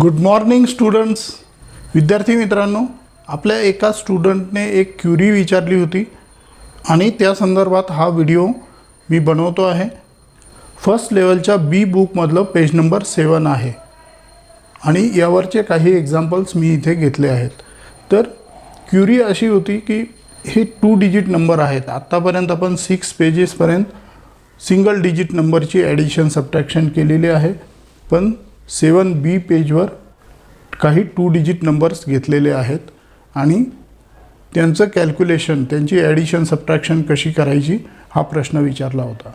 Good morning students. विद्यार्थी मित्रांनो, आपल्या एका स्टुडंटने एक क्युरी विचारली होती आणि त्या संदर्भात हा व्हिडिओ मी बनवतो आहे. फर्स्ट लेवलच्या बी बुकमधलं पेज नंबर 7 आहे आणि यावरचे काही एक्झाम्पल्स मी इथे घेतले आहेत. तर क्युरी अशी होती की हे 2 डिजिट नंबर आहेत. आत्तापर्यंत आपण 6 पेजेसपर्यंत सिंगल डिजिट नंबरची ॲडिशन सबट्रॅक्शन केलेली आहे, पण 7B पेजवर काही 2 डिजिट नंबर्स घेतलेले आहेत आणि त्यांचं कॅल्क्युलेशन, त्यांची ॲडिशन सबट्रॅक्शन कशी करायची हा प्रश्न विचारला होता.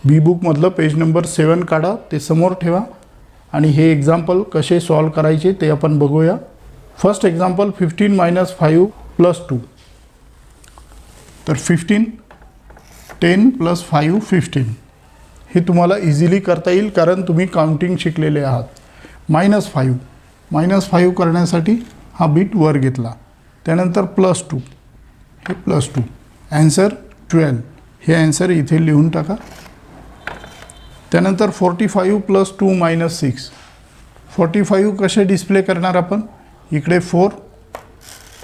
बी बुकमधलं पेज नंबर 7 काढा, ते समोर ठेवा आणि हे एक्झाम्पल कसे सॉल्व करायचे ते आपण बघूया. First example 15 - 5 + 2. तर 15, 10 + 5 15. हे तुम्हाला इझिली करता येईल कारण तुम्ही काउंटिंग शिकलेले आहात. -5 करण्यासाठी हा बीट वर घेतला, त्यानंतर +2, हे +2. ॲन्सर 12. हे ॲन्सर इथे लिहून टाका. त्यानंतर 45 + 2 - 6. 45 कसे डिस्प्ले करणार आपण? इकडे 4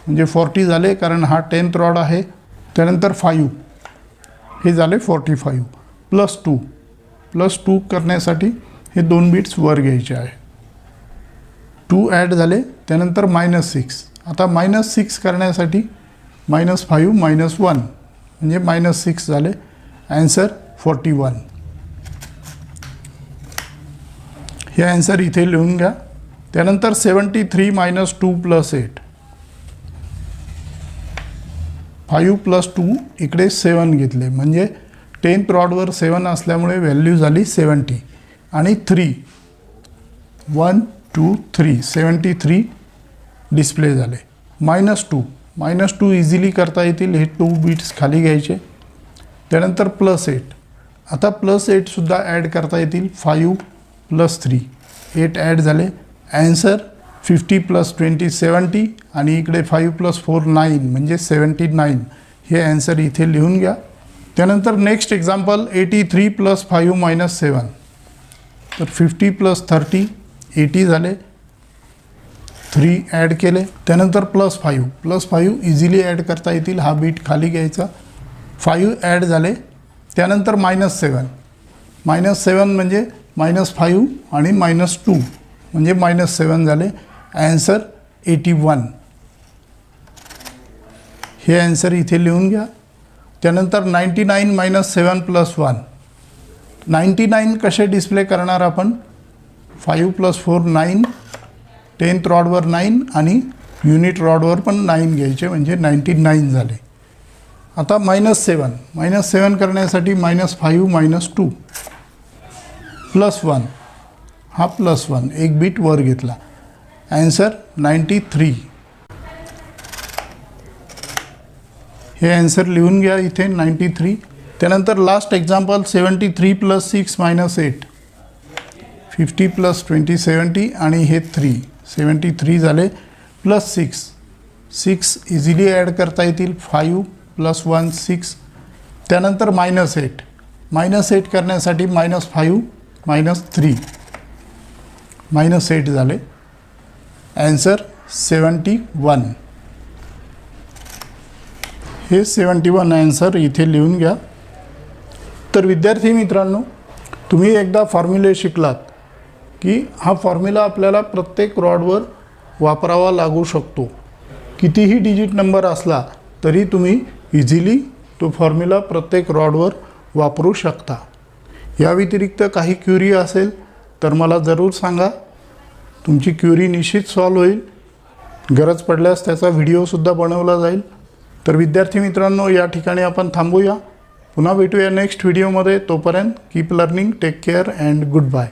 म्हणजे 40 झाले कारण हा 10th रॉड आहे. त्यानंतर 5 हे झाले 45 +2 करण्यासाठी हे 2 बिट्स वर घ्यायचे आहे. 2 ॲड झाले. त्यानंतर -6. आता -6 करण्यासाठी -5 - 1 म्हणजे -6 झाले. ॲन्सर 41. हे ॲन्सर इथे लिहून घ्या. त्यानंतर 73 - 2 + 8. 5 + 2 इकडे 7 घेतले म्हणजे 10th रॉडवर 7 असल्यामुळे व्हॅल्यू झाली 70 आणि 3 1 2 3 73 डिस्प्ले झाले. -2 इझिली करता येतील. हे 2 बिट्स खाली घ्यायचे. त्यानंतर +8. आता +8सुद्धा ॲड करता येतील. 5 + 3 8 ॲड झाले. ॲन्सर 50 + 20 70 आणि इकडे 5 + 4 9 म्हणजे 79. हे ॲन्सर इथे लिहून घ्या. त्यानंतर नेक्स्ट एक्झाम्पल 83 + 5 - 7. तर 50 + 30 80 झाले. 3 ॲड केले. त्यानंतर +5 इझिली ॲड करता येतील. हा बीट खाली घ्यायचा. 5 ॲड झाले. त्यानंतर -7 म्हणजे -5 आणि -2 म्हणजे -7 झाले. ॲन्सर 81. हे ॲन्सर इथे लिहून घ्या. त्यानंतर 99 - 7 + 1. 99 कसे डिस्प्ले करणार आपण? 5 + 4 9, 10th रॉडवर 9 आणि युनिट रॉडवर पण 9 घ्यायचे म्हणजे 99 झाले. आता -7 करण्यासाठी -5 - 2 +1. हा +1 एक बीट वर घेतला. ॲन्सर 93. हे ॲन्सर लिहून घ्या इथे 93. त्यानंतर लास्ट एक्झाम्पल 73 + 6 - 8. 50 + 20 70 आणि हे 3 73 झाले. +6 इझिली ॲड करता येतील. 5 + 1 6. त्यानंतर -8 करण्यासाठी -5 - 3 -8 झाले. ॲन्सर 71. हे 71 ॲन्सर इथे लिहून घ्या. तर विद्यार्थी मित्रांनो, तुम्ही एकदा फॉर्म्युले शिकलात की हा फॉर्म्युला आपल्याला प्रत्येक रॉडवर वापरावा लागू शकतो. कितीही डिजिट नंबर असला तरी तुम्ही इझिली तो फॉर्म्युला प्रत्येक रॉडवर वापरू शकता. या व्यतिरिक्त काही क्युरी असेल तर मला जरूर सांगा. तुमची क्युरी निश्चित सॉल्व होईल. गरज पडल्यास त्याचा व्हिडिओसुद्धा बनवला जाईल. तर विद्यार्थी मित्रांनो, या ठिकाणी आपण थांबूया. पुन्हा भेटूया नेक्स्ट व्हिडिओमध्ये. तोपर्यंत keep learning, take care and good bye.